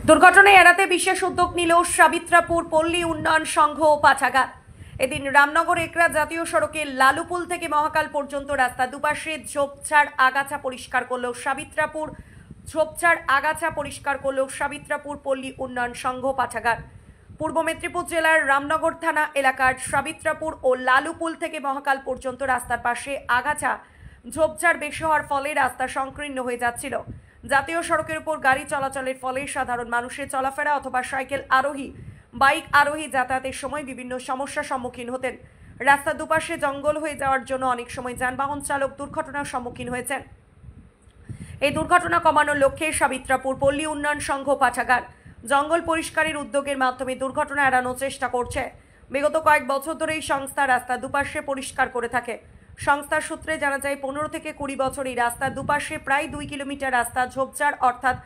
দুর্ঘটনায় এড়াতে বিশেষ উদ্যোগ নিল সাবিত্রাপুর পল্লী উন্নয়ন সংঘ ও পাঠাগার। এদিন রামনগর একরা জাতীয় সড়কে লালুপুল থেকে মহাকাল পর্যন্ত রাস্তা দুপাশে ঝোপঝাড় আগাছা পরিষ্কার করল সাবিত্রাপুর পল্লী উন্নয়ন সংঘ পাঠাগার। পূর্ব মেদিনীপুর জেলার রামনগর থানা এলাকার সাবিত্রাপুর ও লালুপুল থেকে মহাকাল পর্যন্ত রাস্তার পাশে আগাছা ঝোপঝাড় বেশি হওয়ার ফলে রাস্তা সংকীর্ণ হয়ে যাচ্ছিল। জাতীয় সড়কের উপর গাড়ি চলাচলের ফলে সাধারণ মানুষের চলাফেরা অথবা সাইকেল আরোহী, বাইক আরোহী যাতায়াতের সময় বিভিন্ন সমস্যার সম্মুখীন হতেন। রাস্তার দুপাশে জঙ্গল হয়ে যাওয়ার জন্য অনেক সময় যানবাহন চালক দুর্ঘটনার সম্মুখীন হয়েছেন। এই দুর্ঘটনা কমানোর লক্ষ্যে সাবিত্রাপুর পল্লী উন্নয়ন সংঘ পাঠাগার জঙ্গল পরিষ্কারের উদ্যোগের মাধ্যমে দুর্ঘটনা এড়ানোর চেষ্টা করছে। বিগত কয়েক বছর ধরে এই সংস্থা রাস্তা দুপাশে পরিষ্কার করে থাকে। সংস্থার সূত্রে জানা যায় 15 থেকে 20 বছর এই রাস্তার দুপাশে প্রায় 2 কিলোমিটার রাস্তা ঝোপঝাড় অর্থাৎ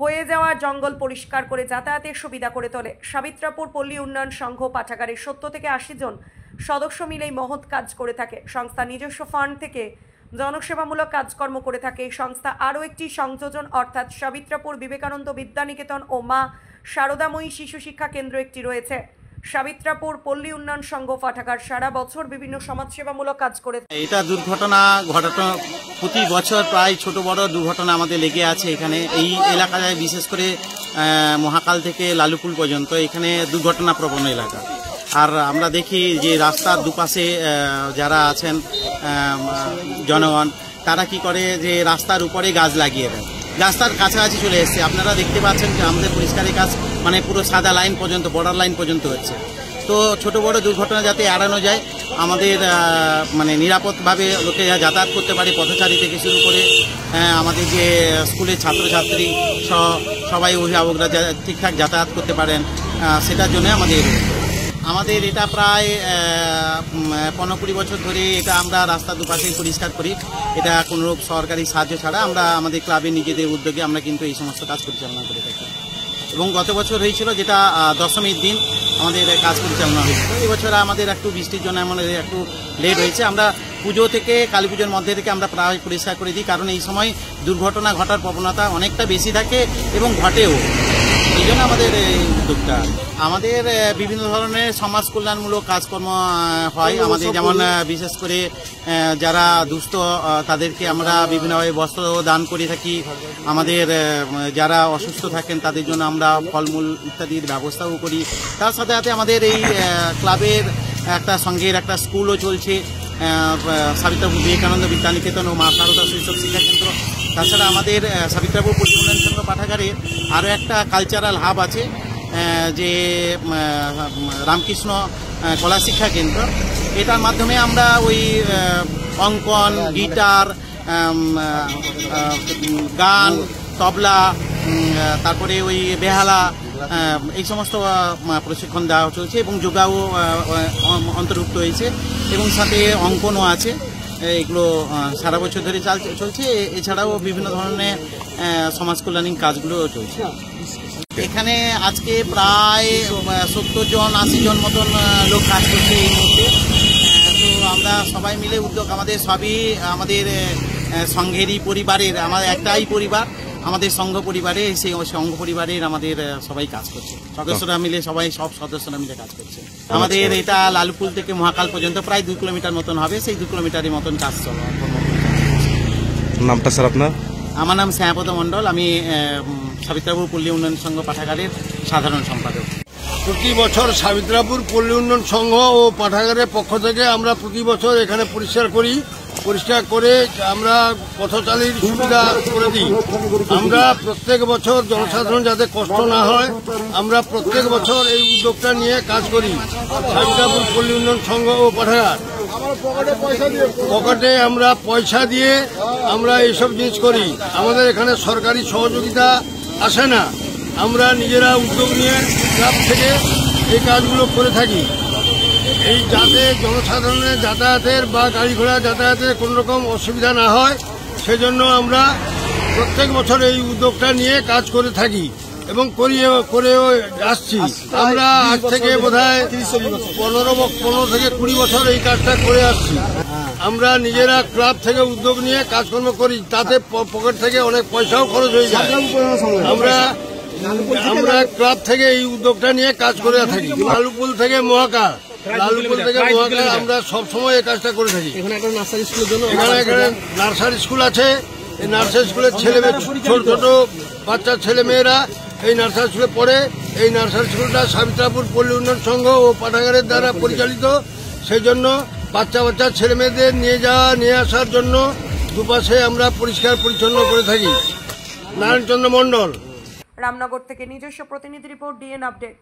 হয়ে যাওয়া জঙ্গল পরিষ্কার করে যাতায়াতের সুবিধা করে তোলে। সাবিত্রাপুর পল্লী উন্নয়ন সংঘ পাঠাগারের 70 থেকে 80 জন সদস্য মিলে মহৎ কাজ করে থাকে। সংস্থা নিজস্ব ফান্ড থেকে জনসেবামূলক কাজকর্ম করে থাকে। এই সংস্থা আরও একটি সংযোজন অর্থাৎ সাবিত্রাপুর বিবেকানন্দ বিদ্যানিকেতন ও মা শারদাময়ী শিশু শিক্ষা কেন্দ্র একটি রয়েছে। সাবিত্রাপুর পল্লী উন্নয়ন সংঘ পাঠাগার সারা বছর বিভিন্ন সমাজসেবামূলক কাজ করে। এটা দুর্ঘটনা ঘটানো প্রতি বছর প্রায় ছোট বড় দুর্ঘটনা আমাদের লেগে আছে এখানে। এই এলাকায় বিশেষ করে মহাকাল থেকে লালুপুল পর্যন্ত এখানে দুর্ঘটনা প্রবণ এলাকা। আর আমরা দেখি যে রাস্তার দুপাশে যারা আছেন জনগণ, তারা কি করে যে রাস্তার উপরে গাছ লাগিয়ে দেয়। রাস্তার কাছাকাছি চলে এসছে, আপনারা দেখতে পাচ্ছেন যে আমাদের পরিষ্কারের কাজ মানে পুরো সাদা লাইন পর্যন্ত, বর্ডার লাইন পর্যন্ত হচ্ছে। তো ছোট বড় দুর্ঘটনা যাতে এড়ানো যায়, আমাদের মানে নিরাপদভাবে লোকে যাতায়াত করতে পারে, পথচারী থেকে শুরু করে আমাদের যে স্কুলের ছাত্রছাত্রী সবাই অভিভাবকরা ঠিকঠাক যাতায়াত করতে পারেন, সেটার জন্য আমাদের এটা প্রায় 15-20 বছর ধরে এটা আমরা রাস্তা দুপাশে পরিষ্কার করি। এটা কোনোরূপ সরকারি সাহায্য ছাড়া আমরা আমাদের ক্লাবের নিজেদের উদ্যোগে আমরা কিন্তু এই সমস্ত কাজ পরিচালনা করে থাকি। এবং গত বছর হয়েছিল যেটা দশমীর দিন আমাদের কাজ পরিচালনা হয়েছিল। এই বছর আমাদের একটু বৃষ্টির জন্য আমাদের একটু লেট হয়েছে। আমরা পুজো থেকে কালী পুজোর মধ্যে থেকে আমরা প্রায় পরিষ্কার করে দিই, কারণ এই সময় দুর্ঘটনা ঘটার প্রবণতা অনেকটা বেশি থাকে এবং ঘটেও। এই জন্য আমাদের এই উদ্যোগটা। আমাদের বিভিন্ন ধরনের সমাজ কল্যাণমূলক কাজকর্ম হয় আমাদের, যেমন বিশেষ করে যারা দুস্থ তাদেরকে আমরা বিভিন্নভাবে বস্ত্র দান করে থাকি। আমাদের যারা অসুস্থ থাকেন তাদের জন্য আমরা ফলমূল ইত্যাদির ব্যবস্থাও করি। তার সাথে সাথে আমাদের এই ক্লাবের একটা সংঘের একটা স্কুলও চলছে, সাবিত্রাপুর বিবেকানন্দ বিদ্যানিকেতন ও মা শারদা শৈশব শিক্ষা কেন্দ্র। তাছাড়া আমাদের সাবিত্রাপুর পল্লী উন্নয়ন সংঘ পাঠাগারে আরও একটা কালচারাল হাব আছে, যে রামকৃষ্ণ কলা শিক্ষা কেন্দ্র। এটার মাধ্যমে আমরা ওই অঙ্কন, গিটার, গান, তবলা, তারপরে ওই বেহালা, এই সমস্ত প্রশিক্ষণ দেওয়া চলছে এবং যোগাও অন্তর্ভুক্ত হয়েছে এবং সাথে অঙ্কনও আছে। এগুলো সারা বছর ধরে চলছে। এছাড়াও বিভিন্ন ধরনের সমাজ কল্যাণী কাজগুলো চলছে। এখানে আজকে প্রায় 70 জন 80 জন মতন লোক কাজ করছে এই মুহূর্তে। তো আমরা সবাই মিলে উদ্যোগ, আমাদের সবই আমাদের সংঘেরই পরিবারের, আমাদের একটাই পরিবার, আমাদের সংঘ পরিবারে, সেই সংঘ পরিবারের আমাদের সবাই কাজ করছে। সদস্যরা মিলে সব সদস্যরা মিলে কাজ করছে। আমাদের এটা লালুপুল থেকে মহাকাল পর্যন্ত প্রায় 2 কিলোমিটার মতন হবে। সেই 2 কিলোমিটারের মতন কাজ চলে। নামটা স্যার আপনার? আমার নাম শ্যামপদ মণ্ডল, আমি সাবিত্রাপুর পল্লী উন্নয়ন সংঘ পাঠাগারের সাধারণ সম্পাদক। প্রতি বছর সাবিত্রাপুর পল্লী উন্নয়ন সংঘ ও পাঠাগারের পক্ষ থেকে আমরা প্রতি বছর এখানে পরিষ্কার করি। পরিষ্কার করে আমরা পথচারীর সুবিধা করে দিই। আমরা প্রত্যেক বছর জনসাধারণ যাতে কষ্ট না হয়, আমরা প্রত্যেক বছর এই উদ্যোগটা নিয়ে কাজ করি। সাবিত্রাপুর পল্লী উন্নয়ন সংঘ ও পাঠাগার পকেটে আমরা পয়সা দিয়ে আমরা এইসব জিনিস করি। আমাদের এখানে সরকারি সহযোগিতা আসে না, আমরা নিজেরা উদ্যোগ নিয়ে ক্লাব থেকে এই কাজগুলো করে থাকি। এই যাতে জনসাধারণের যাতায়াতের বা গাড়ি ঘোড়া যাতায়াতের কোনো রকম অসুবিধা না হয়, সেজন্য আমরা প্রত্যেক বছর এই উদ্যোগটা নিয়ে কাজ করে থাকি এবং করেও আসছি। আমরা আজ থেকে বোধহয় 15 থেকে 20 বছর এই কাজটা করে আসছি। আমরা নিজেরা ক্লাব থেকে উদ্যোগ নিয়ে কাজকর্ম করি, তাতে পকেট থেকে অনেক পয়সাও খরচ হয়ে যায়। আমরা আমরা ক্লাব থেকে এই উদ্যোগটা নিয়ে কাজ করে থাকি। লালুপুল থেকে মহাকাল, লালুপুল থেকে মহাকাল আমরা সবসময় এই কাজটা করে থাকি। এখানে নার্সারি স্কুল আছে, এই নার্সারি স্কুলের ছেলেমেয়ে, ছোট ছোট বাচ্চা ছেলে মেয়েরা এই নার্সারি স্কুলে পড়ে। এই নার্সারি স্কুলটা সাবিত্রাপুর পল্লী উন্নয়ন সংঘ ও পাঠাগারের দ্বারা পরিচালিত। সেই জন্য বাচ্চা বাচ্চা ছেলে মেয়েদের নিয়ে আসার জন্য দুপাশে আমরা পরিষ্কার পরিচ্ছন্ন করে থাকি। নারায়ণচন্দ্র মণ্ডল, রামনগর থেকে নিজস্ব প্রতিনিধি রিপোর্ট, ডিএন আপডেট।